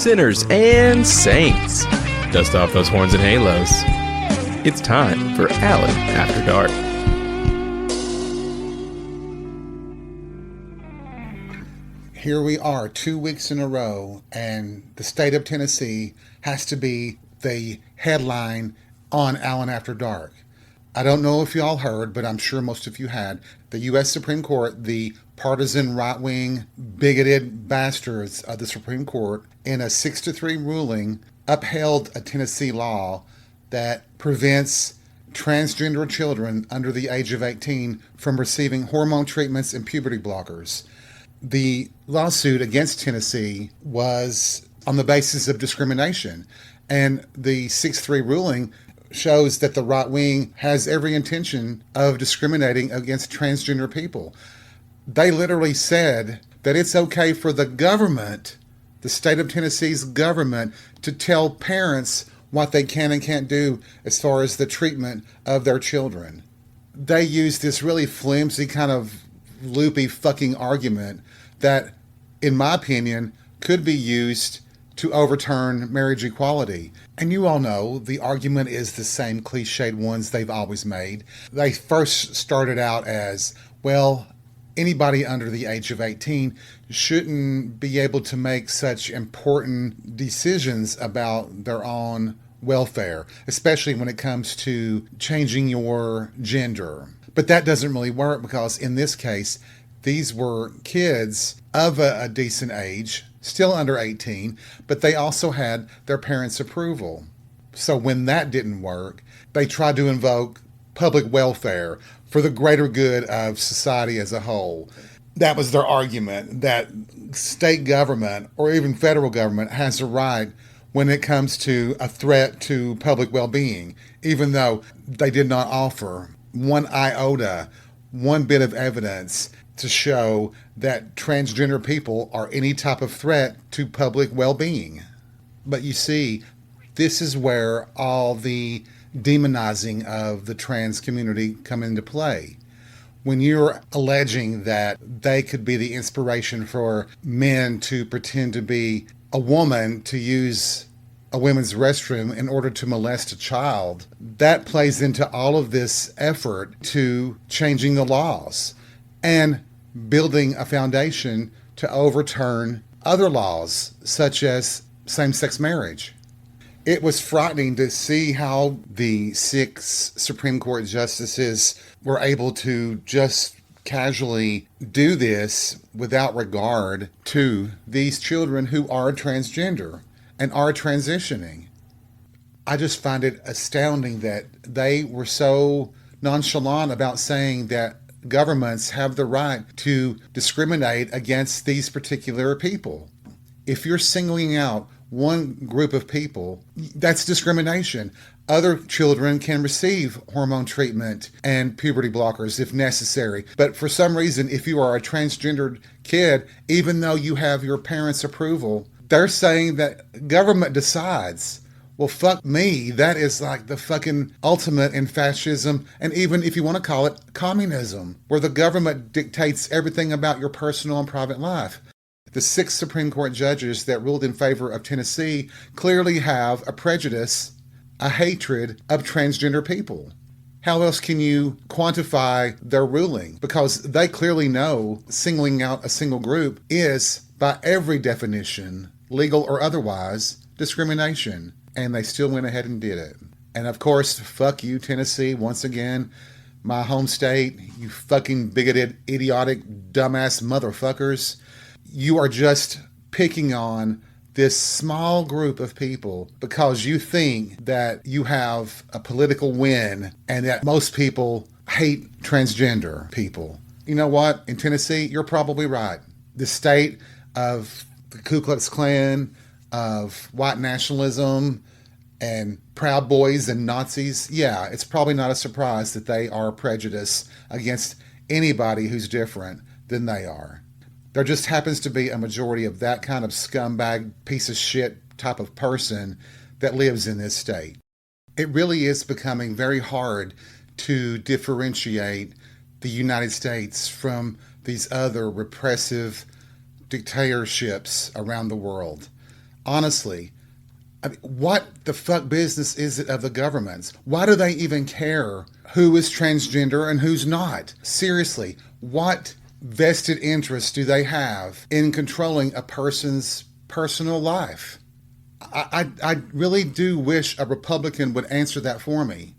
sinners, and saints. Dust off those horns and halos. It's time for Alan After Dark. Here we are 2 weeks in a row, and the state of Tennessee has to be the headline on Alan After Dark. I don't know if y'all heard, but I'm sure most of you had. The U.S. Supreme Court, the partisan, right-wing, bigoted bastards of the Supreme Court, in a 6-3 ruling, upheld a Tennessee law that prevents transgender children under the age of 18 from receiving hormone treatments and puberty blockers. The lawsuit against Tennessee was on the basis of discrimination, and the 6-3 ruling shows that the right wing has every intention of discriminating against transgender people. They literally said that it's okay for the government, the state of Tennessee's government, to tell parents what they can and can't do as far as the treatment of their children. They used this really flimsy kind of loopy fucking argument that, in my opinion, could be used to overturn marriage equality. And you all know the argument is the same cliched ones they've always made. They first started out as, well, anybody under the age of 18 shouldn't be able to make such important decisions about their own welfare, especially when it comes to changing your gender. But that doesn't really work, because in this case, these were kids of a decent age, still under 18, but they also had their parents' approval. So when that didn't work, they tried to invoke public welfare for the greater good of society as a whole. That was their argument, that state government or even federal government has a right when it comes to a threat to public well-being, even though they did not offer one iota, one bit of evidence to show that transgender people are any type of threat to public well-being. But you see, this is where all the demonizing of the trans community come into play. When you're alleging that they could be the inspiration for men to pretend to be a woman to use a women's restroom in order to molest a child, that plays into all of this effort to changing the laws and building a foundation to overturn other laws, such as same-sex marriage. It was frightening to see how the 6 Supreme Court justices were able to just casually do this without regard to these children who are transgender and are transitioning. I just find it astounding that they were so nonchalant about saying that governments have the right to discriminate against these particular people. If you're singling out one group of people, that's discrimination. Other children can receive hormone treatment and puberty blockers if necessary. But for some reason, if you are a transgendered kid, even though you have your parents' approval, they're saying that government decides. Well, fuck me. That is like the fucking ultimate in fascism, and even if you want to call it communism, where the government dictates everything about your personal and private life. The 6 Supreme Court judges that ruled in favor of Tennessee clearly have a prejudice, a hatred of transgender people. How else can you quantify their ruling? Because they clearly know singling out a single group is, by every definition, legal or otherwise, discrimination. And they still went ahead and did it. And of course, fuck you, Tennessee, once again, my home state, you fucking bigoted, idiotic, dumbass motherfuckers. You are just picking on this small group of people because you think that you have a political win and that most people hate transgender people. You know what? In Tennessee, you're probably right. The state of the Ku Klux Klan, of white nationalism and Proud Boys and Nazis, yeah, it's probably not a surprise that they are prejudiced against anybody who's different than they are. There just happens to be a majority of that kind of scumbag, piece of shit type of person that lives in this state. It really is becoming very hard to differentiate the United States from these other repressive dictatorships around the world. Honestly, I mean, what the fuck business is it of the government's? Why do they even care who is transgender and who's not? Seriously, what vested interest do they have in controlling a person's personal life? I really do wish a Republican would answer that for me.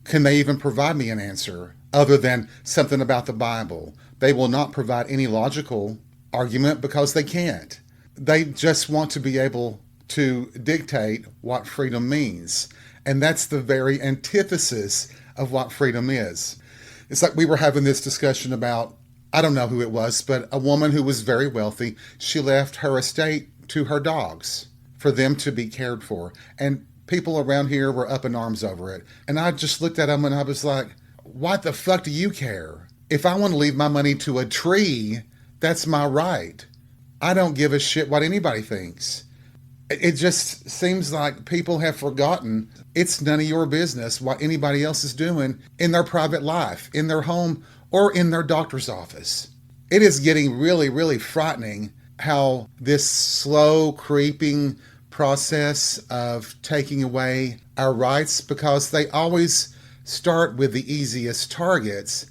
Can they even provide me an answer other than something about the Bible? They will not provide any logical argument because they can't. They just want to be able to dictate what freedom means. And that's the very antithesis of what freedom is. It's like we were having this discussion about, I don't know who it was, but a woman who was very wealthy. She left her estate to her dogs for them to be cared for. And people around here were up in arms over it. And I just looked at them and I was like, what the fuck do you care? If I want to leave my money to a tree, that's my right. I don't give a shit what anybody thinks. It just seems like people have forgotten it's none of your business what anybody else is doing in their private life, in their home, or in their doctor's office. It is getting really, really frightening how this slow creeping process of taking away our rights, because they always start with the easiest targets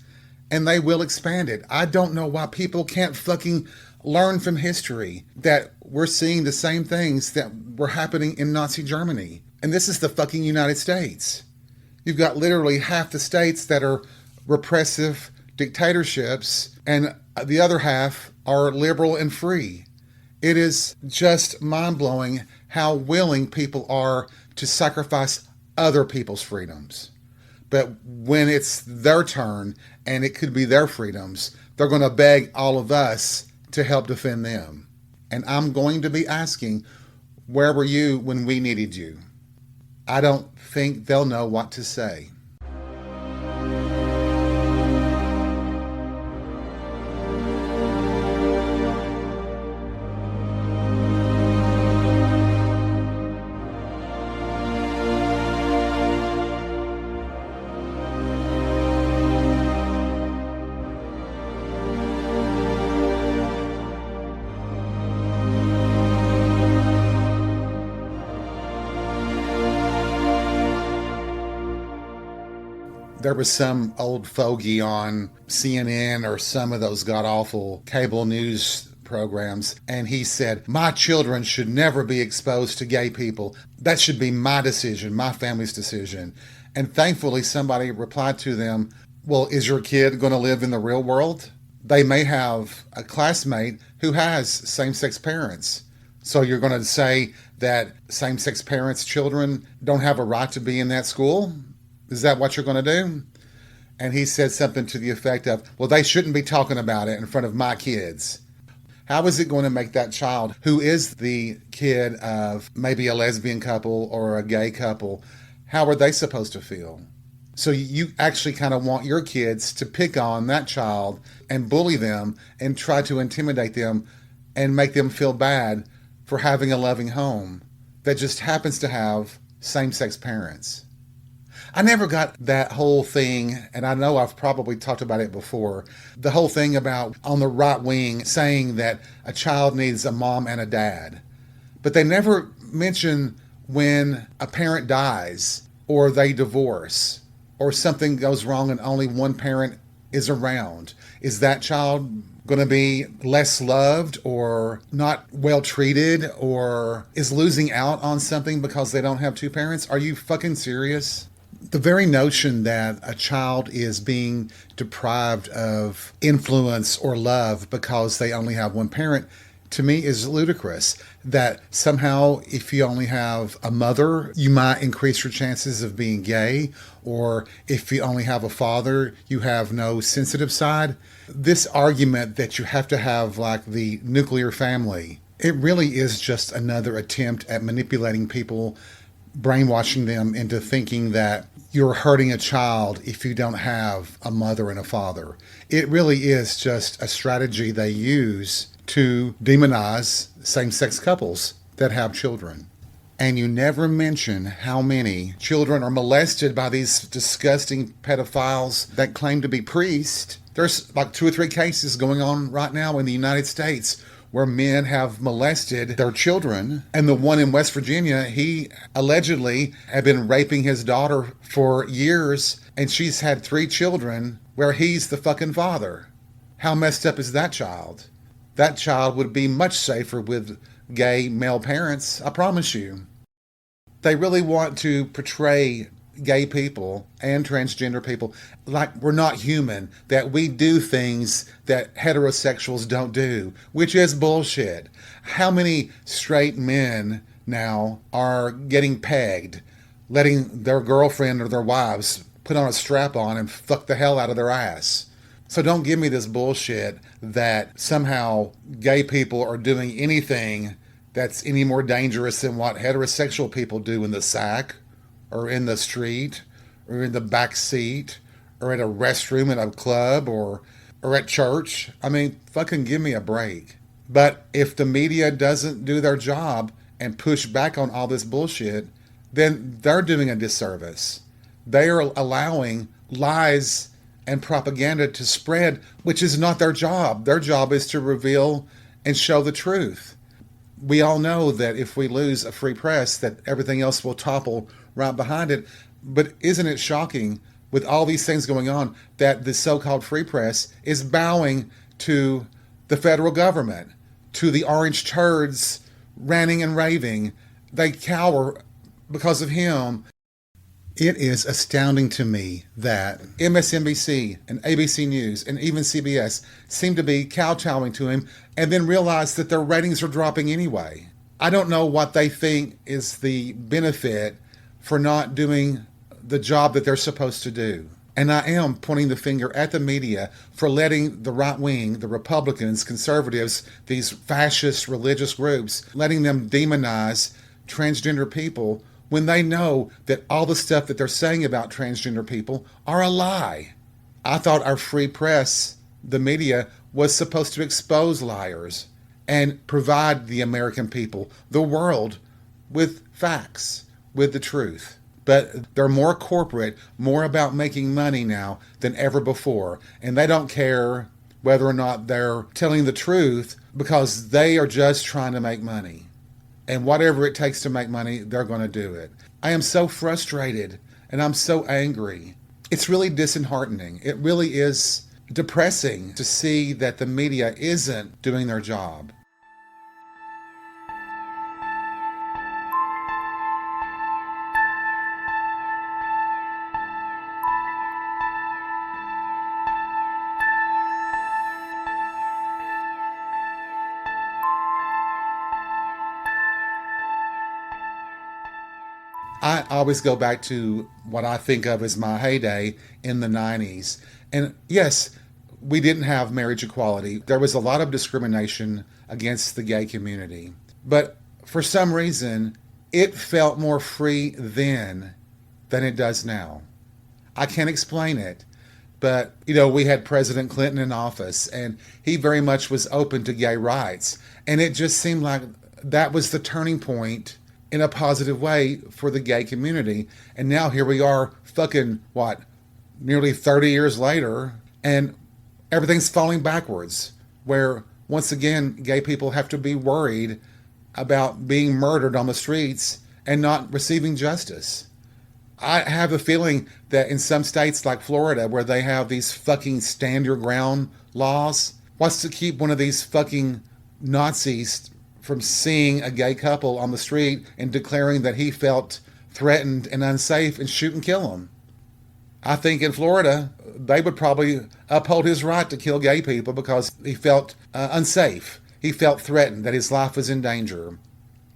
and they will expand it. I don't know why people can't fucking learn from history that we're seeing the same things that were happening in Nazi Germany. And this is the fucking United States. You've got literally half the states that are repressive dictatorships, and the other half are liberal and free. It is just mind-blowing how willing people are to sacrifice other people's freedoms. But when it's their turn and it could be their freedoms, they're going to beg all of us to help defend them. And I'm going to be asking, where were you when we needed you? I don't think they'll know what to say. There was some old fogey on CNN or some of those god-awful cable news programs, and he said, my children should never be exposed to gay people. That should be my decision, my family's decision. And thankfully somebody replied to them, well, is your kid going to live in the real world? They may have a classmate who has same-sex parents. So you're going to say that same-sex parents' children don't have a right to be in that school? Is that what you're going to do? And he said something to the effect of, well, they shouldn't be talking about it in front of my kids. How is it going to make that child, who is the kid of maybe a lesbian couple or a gay couple, how are they supposed to feel? So you actually kind of want your kids to pick on that child and bully them and try to intimidate them and make them feel bad for having a loving home that just happens to have same-sex parents. I never got that whole thing, and I know I've probably talked about it before, the whole thing about on the right wing saying that a child needs a mom and a dad. But they never mention when a parent dies or they divorce or something goes wrong and only one parent is around. Is that child going to be less loved or not well treated or is losing out on something because they don't have two parents? Are you fucking serious? The very notion that a child is being deprived of influence or love because they only have one parent, to me, is ludicrous. That somehow if you only have a mother, you might increase your chances of being gay, or if you only have a father, you have no sensitive side. This argument that you have to have like the nuclear family, it really is just another attempt at manipulating people, brainwashing them into thinking that you're hurting a child if you don't have a mother and a father. It really is just a strategy they use to demonize same-sex couples that have children. And you never mention how many children are molested by these disgusting pedophiles that claim to be priests. There's like 2 or 3 cases going on right now in the United States where men have molested their children. And the one in West Virginia, he allegedly had been raping his daughter for years, and she's had 3 children where he's the fucking father. How messed up is that child? That child would be much safer with gay male parents, I promise you. They really want to portray gay people and transgender people like we're not human, that we do things that heterosexuals don't do, which is bullshit. How many straight men now are getting pegged, letting their girlfriend or their wives put on a strap on and fuck the hell out of their ass? So don't give me this bullshit that somehow gay people are doing anything that's any more dangerous than what heterosexual people do in the sack or in the street or in the back seat or at a restroom at a club or at church. I mean, fucking give me a break. But if the media doesn't do their job and push back on all this bullshit, then they're doing a disservice. They are allowing lies and propaganda to spread, which is not their job. Their job is to reveal and show the truth. We all know that if we lose a free press, that everything else will topple right behind it. But isn't it shocking, with all these things going on, that the so-called free press is bowing to the federal government, to the orange turds ranting and raving? They cower because of him. It is astounding to me that MSNBC and ABC News and even CBS seem to be kowtowing to him and then realize that their ratings are dropping anyway. I don't know what they think is the benefit for not doing the job that they're supposed to do. And I am pointing the finger at the media for letting the right wing, the Republicans, conservatives, these fascist religious groups, letting them demonize transgender people when they know that all the stuff that they're saying about transgender people are a lie. I thought our free press, the media, was supposed to expose liars and provide the American people, the world, with facts, with the truth. But they're more corporate, more about making money now than ever before. And they don't care whether or not they're telling the truth because they are just trying to make money. And whatever it takes to make money, they're going to do it. I am so frustrated and I'm so angry. It's really disheartening. It really is depressing to see that the media isn't doing their job. I always go back to what I think of as my heyday in the 90s. And yes, we didn't have marriage equality. There was a lot of discrimination against the gay community. But for some reason, it felt more free then than it does now. I can't explain it. But, we had President Clinton in office, and he very much was open to gay rights. And it just seemed like that was the turning point in a positive way for the gay community. And now here we are, nearly 30 years later, and everything's falling backwards, where once again, gay people have to be worried about being murdered on the streets and not receiving justice. I have a feeling that in some states like Florida, where they have these fucking stand your ground laws, what's to keep one of these fucking Nazis from seeing a gay couple on the street and declaring that he felt threatened and unsafe and shoot and kill him? I think in Florida, they would probably uphold his right to kill gay people because he felt unsafe. He felt threatened, that his life was in danger.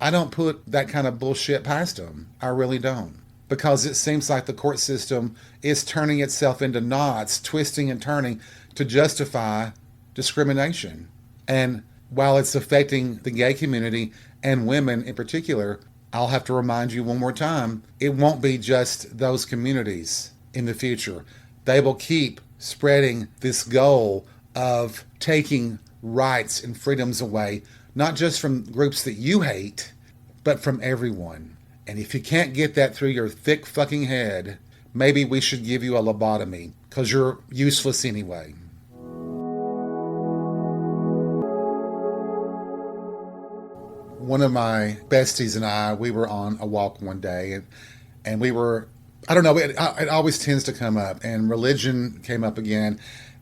I don't put that kind of bullshit past him. I really don't. Because it seems like the court system is turning itself into knots, twisting and turning to justify discrimination. And while it's affecting the gay community and women in particular, I'll have to remind you one more time, it won't be just those communities in the future. They will keep spreading this goal of taking rights and freedoms away, not just from groups that you hate, but from everyone. And if you can't get that through your thick fucking head, maybe we should give you a lobotomy, because you're useless anyway. one of my besties and I, we were on a walk one day, and we were, I don't know, it always tends to come up, and religion came up again.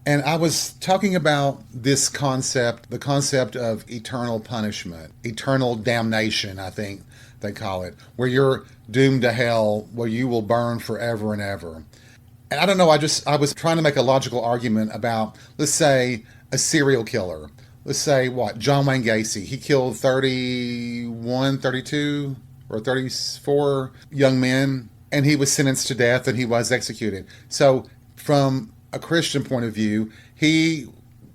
And I was talking about this concept, the concept of eternal punishment, eternal damnation, I think they call it, where you're doomed to hell, where you will burn forever and ever. And I don't know, I was trying to make a logical argument about, let's say, a serial killer. Let's say, what, John Wayne Gacy. He killed 31, 32, or 34 young men, and he was sentenced to death and he was executed. So, from a Christian point of view, he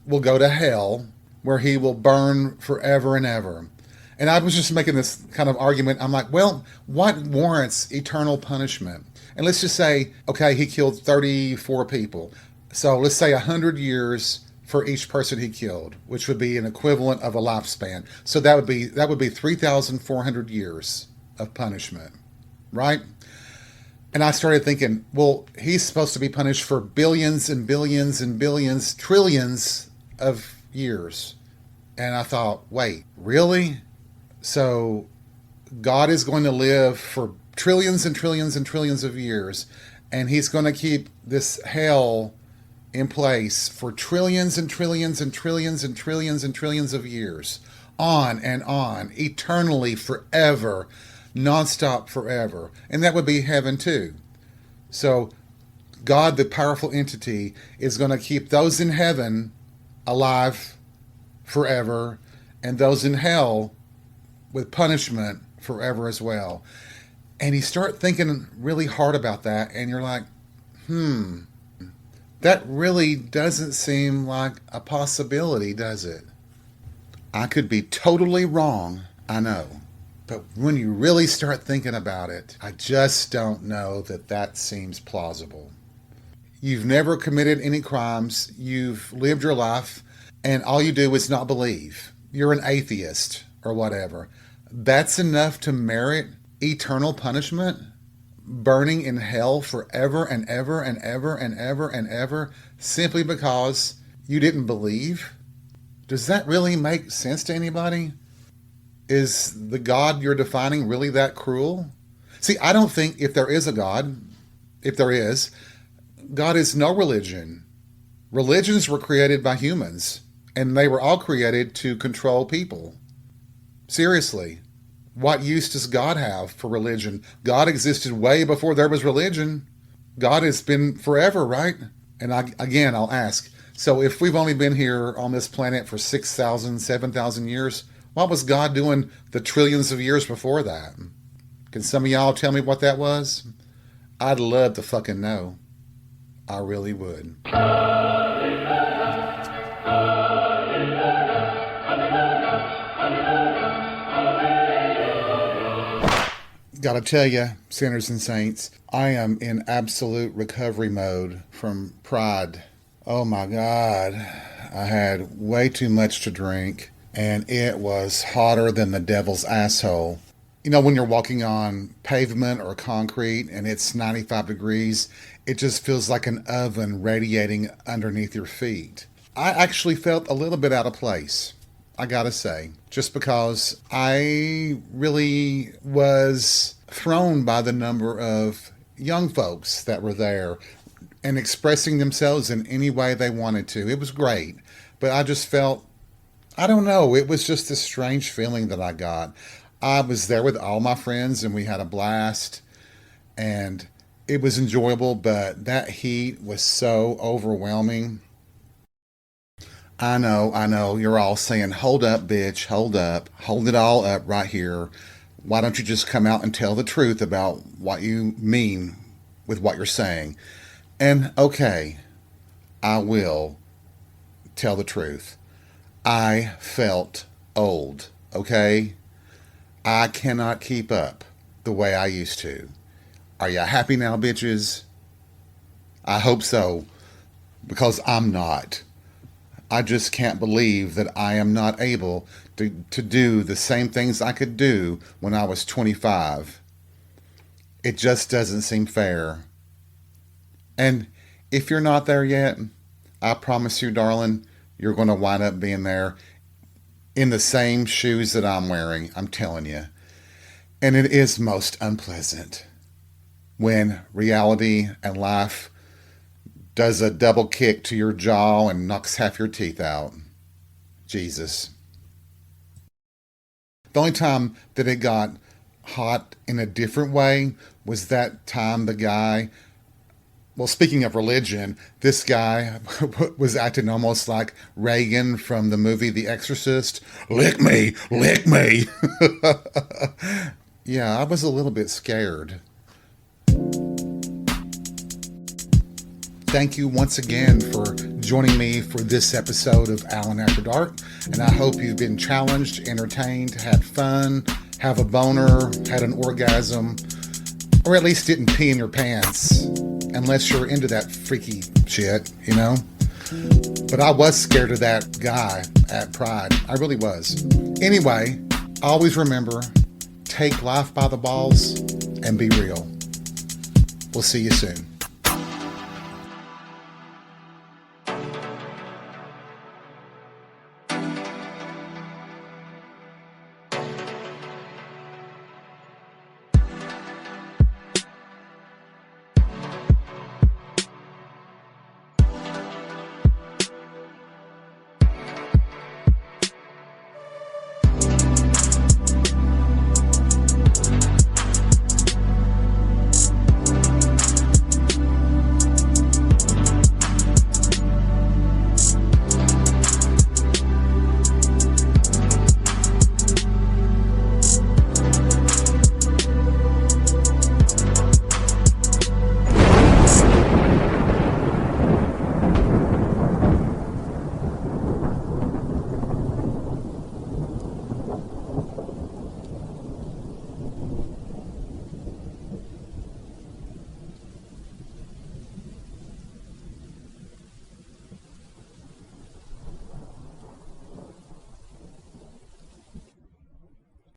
will go to hell where he will burn forever and ever. And I was just making this kind of argument. I'm like, well, what warrants eternal punishment? And let's just say, okay, he killed 34 people. So let's say 100 years for each person he killed, which would be an equivalent of a lifespan. So that would be 3,400 years of punishment, right? And I started thinking, well, he's supposed to be punished for billions and billions and billions, trillions of years. And I thought, wait, really? So God is going to live for trillions and trillions and trillions of years, and he's going to keep this hell in place for trillions and trillions and trillions and trillions and trillions of years, on, eternally, forever, nonstop, forever. And that would be heaven too. So God, the powerful entity, is going to keep those in heaven alive forever, and those in hell with punishment forever as well. And you start thinking really hard about that, and you're like, that really doesn't seem like a possibility, does it? I could be totally wrong, I know. But when you really start thinking about it, I just don't know that that seems plausible. You've never committed any crimes, you've lived your life, and all you do is not believe. You're an atheist or whatever. That's enough to merit eternal punishment? Burning in hell forever and ever and ever and ever and ever, simply because you didn't believe? Does that really make sense to anybody? Is the God you're defining really that cruel? See, I don't think if there is a God, if there is, God is no religion. Religions were created by humans, and they were all created to control people. Seriously, what use does God have for religion? God existed way before there was religion. God has been forever, right? And again, I'll ask, so if we've only been here on this planet for 6,000, 7,000 years, what was God doing the trillions of years before that? Can some of y'all tell me what that was? I'd love to fucking know. I really would. Gotta tell you, sinners and saints, I am in absolute recovery mode from pride. Oh my God. I had way too much to drink, and it was hotter than the devil's asshole. You know, when you're walking on pavement or concrete and it's 95 degrees, it just feels like an oven radiating underneath your feet. I actually felt a little bit out of place, I gotta say, just because I really was thrown by the number of young folks that were there and expressing themselves in any way they wanted to. It was great, but I just felt, I don't know, it was just this strange feeling that I got. I was there with all my friends and we had a blast and it was enjoyable, but that heat was so overwhelming. I know, you're all saying, hold up, bitch, hold up, hold it all up right here. Why don't you just come out and tell the truth about what you mean with what you're saying? And okay, I will tell the truth. I felt old, okay? I cannot keep up the way I used to. Are you happy now, bitches? I hope so, because I'm not. I just can't believe that I am not able to do the same things I could do when I was 25. It just doesn't seem fair. And if you're not there yet, I promise you, darling, you're going to wind up being there in the same shoes that I'm wearing, I'm telling you. And it is most unpleasant when reality and life does a double kick to your jaw and knocks half your teeth out. Jesus. The only time that it got hot in a different way was that time the guy, well, speaking of religion, this guy was acting almost like Reagan from the movie The Exorcist. Lick me, lick me. Yeah, I was a little bit scared. Thank you once again for joining me for this episode of Alan After Dark, and I hope you've been challenged, entertained, had fun, have a boner, had an orgasm, or at least didn't pee in your pants, unless you're into that freaky shit, you know? But I was scared of that guy at Pride. I really was. Anyway, always remember, take life by the balls and be real. We'll see you soon.